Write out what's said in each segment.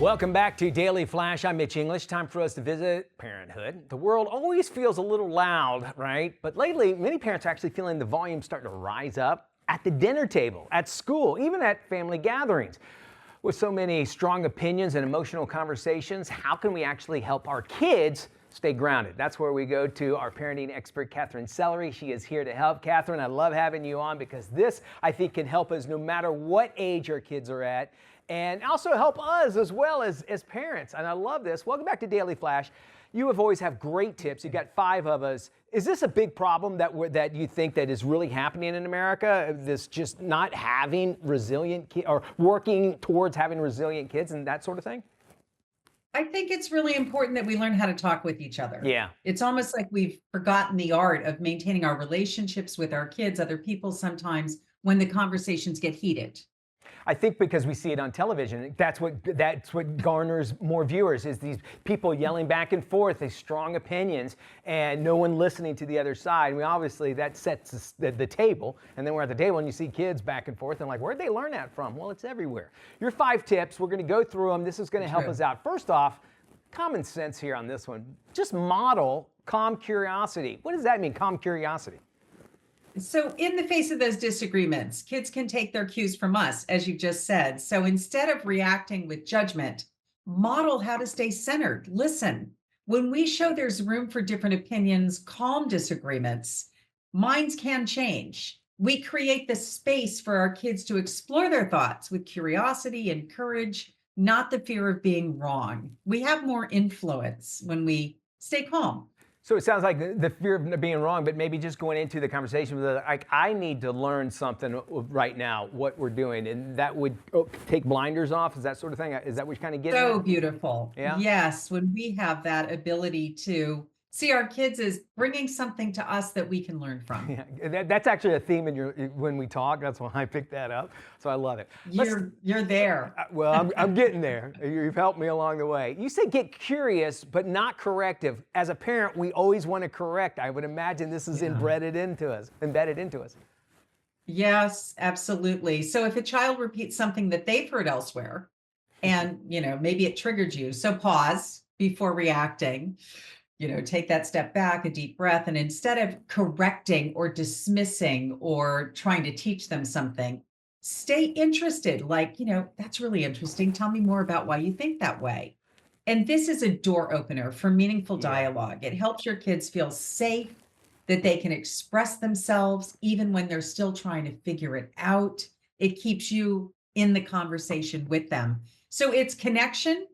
Welcome back to Daily Flash. I'm Mitch English. Time for us to visit Parenthood. The world always feels a little loud, right? But lately, many parents are actually feeling the volume starting to rise up at the dinner table, at school, even at family gatherings. With so many strong opinions and emotional conversations, how can we actually help our kids stay grounded? That's where we go to our parenting expert, Katherine Sellery. She is here to help. Katherine, I love having you on because this, I think, can help us no matter what age our kids are at, and also help us as well as parents. And I love this. Welcome back to Daily Flash. You have always have great tips. You've got 5 of us. Is this a big problem that you think that is really happening in America? This just not having resilient kids or working towards having resilient kids and that sort of thing? I think it's really important that we learn how to talk with each other. Yeah. It's almost like we've forgotten the art of maintaining our relationships with our kids, other people sometimes when the conversations get heated. I think because we see it on television, that's what garners more viewers, is these people yelling back and forth, these strong opinions, and no one listening to the other side. I mean, obviously, that sets the table, and then we're at the table and you see kids back and forth, and like, where'd they learn that from? Well, it's everywhere. Your 5 tips, we're going to go through them. This is going to help us out. First off, common sense here on this one. Just model calm curiosity. What does that mean, calm curiosity? So, in the face of those disagreements, kids can take their cues from us, as you just said. So, instead of reacting with judgment, model how to stay centered. Listen, when we show there's room for different opinions, calm disagreements, minds can change. We create the space for our kids to explore their thoughts with curiosity and courage, not the fear of being wrong. We have more influence when we stay calm. So it sounds like the fear of being wrong, but maybe just going into the conversation with like, I need to learn something right now, what we're doing, and that would take blinders off. Is that sort of thing? Is that what you're kind of getting So at? beautiful. Yeah. Yes, when we have that ability to see our kids as bringing something to us that we can learn from. Yeah, that's actually a theme in when we talk. That's why I picked that up. So I love it. You're there. Well, I'm getting there. You've helped me along the way. You say get curious, but not corrective. As a parent, we always want to correct. I would imagine this is embedded into us. Yes, absolutely. So if a child repeats something that they've heard elsewhere, and maybe it triggered you, so pause before reacting. Take that step back, a deep breath, and instead of correcting or dismissing or trying to teach them something, stay interested. Like, that's really interesting. Tell me more about why you think that way. And this is a door opener for meaningful dialogue. It helps your kids feel safe, that they can express themselves even when they're still trying to figure it out. It keeps you in the conversation with them. So it's connection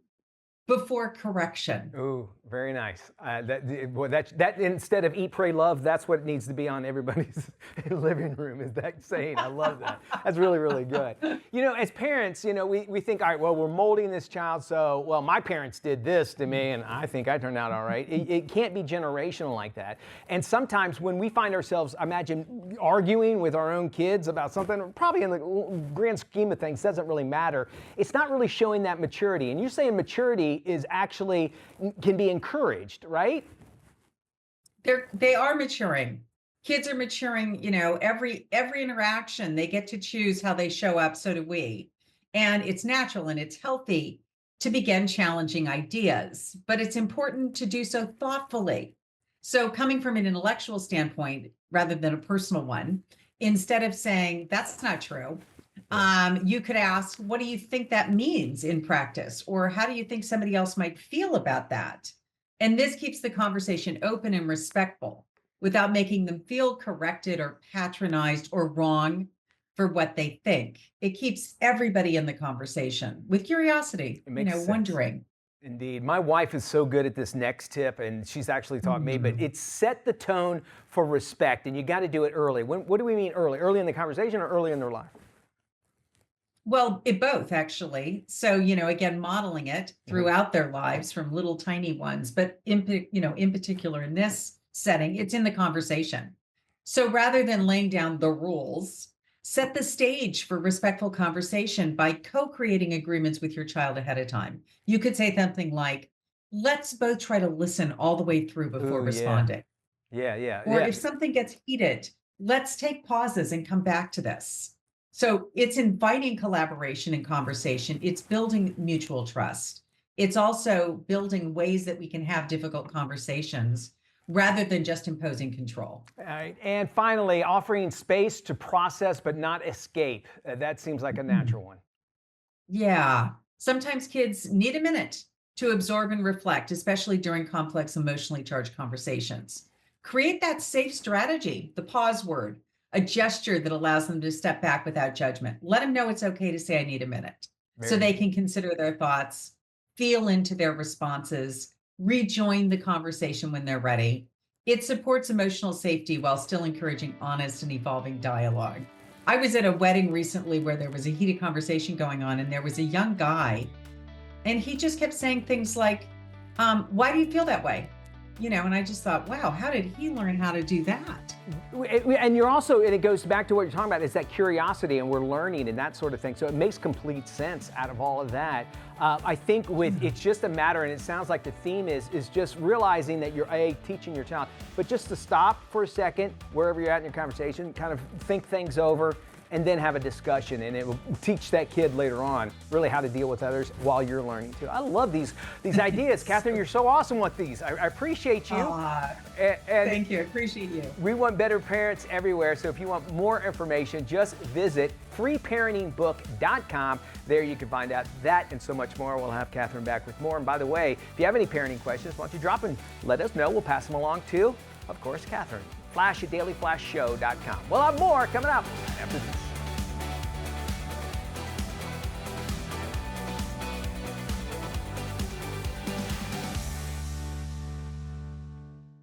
before correction. Ooh, very nice. That instead of eat, pray, love, that's what needs to be on everybody's living room, is that saying. I love that. That's really, really good. As parents, we think, all right, well, we're molding this child, so, well, my parents did this to me, and I think I turned out all right. It can't be generational like that. And sometimes when we find ourselves, imagine, arguing with our own kids about something, probably in the grand scheme of things, doesn't really matter. It's not really showing that maturity. And you're saying maturity is actually can be encouraged, right? They are maturing. Kids are maturing, every interaction, they get to choose how they show up, so do we. And it's natural and it's healthy to begin challenging ideas, but it's important to do so thoughtfully. So coming from an intellectual standpoint rather than a personal one, instead of saying that's not true, you could ask, what do you think that means in practice? Or how do you think somebody else might feel about that? And this keeps the conversation open and respectful without making them feel corrected or patronized or wrong for what they think. It keeps everybody in the conversation with curiosity, It makes sense. wondering. Indeed. My wife is so good at this next tip, and she's actually taught me, but it's set the tone for respect, and you got to do it early. What do we mean early? Early in the conversation or early in their life? Well, both actually. So, again, modeling it throughout their lives from little tiny ones, but in particular in this setting, it's in the conversation. So rather than laying down the rules, set the stage for respectful conversation by co-creating agreements with your child ahead of time. You could say something like, let's both try to listen all the way through before Ooh, responding. Yeah. Or if something gets heated, let's take pauses and come back to this. So it's inviting collaboration and conversation. It's building mutual trust. It's also building ways that we can have difficult conversations rather than just imposing control. All right. And finally, offering space to process but not escape. That seems like a natural one. Yeah. Sometimes kids need a minute to absorb and reflect, especially during complex, emotionally charged conversations. Create that safe strategy, the pause word, a gesture that allows them to step back without judgment. Let them know it's okay to say, I need a minute, so Very they good. can consider their thoughts, feel into their responses, rejoin the conversation when they're ready. It supports emotional safety while still encouraging honest and evolving dialogue. I was at a wedding recently where there was a heated conversation going on, and there was a young guy, and he just kept saying things like, why do you feel that way? And I just thought, wow, how did he learn how to do that? And you're also, and it goes back to what you're talking about, is that curiosity, and we're learning and that sort of thing. So it makes complete sense out of all of that. I think it's just a matter, and it sounds like the theme is just realizing that you're teaching your child, but just to stop for a second, wherever you're at in your conversation, kind of think things over, and then have a discussion, and it will teach that kid later on really how to deal with others while you're learning too. I love these ideas. Katherine, you're so awesome with these. I appreciate you. And thank you. I appreciate you. We want better parents everywhere, so if you want more information, just visit freeparentingbook.com. There you can find out that and so much more. We'll have Katherine back with more. And by the way, if you have any parenting questions, why don't you drop and let us know. We'll pass them along to, of course, Katherine. Flash at dailyflashshow.com. We'll have more coming up after this.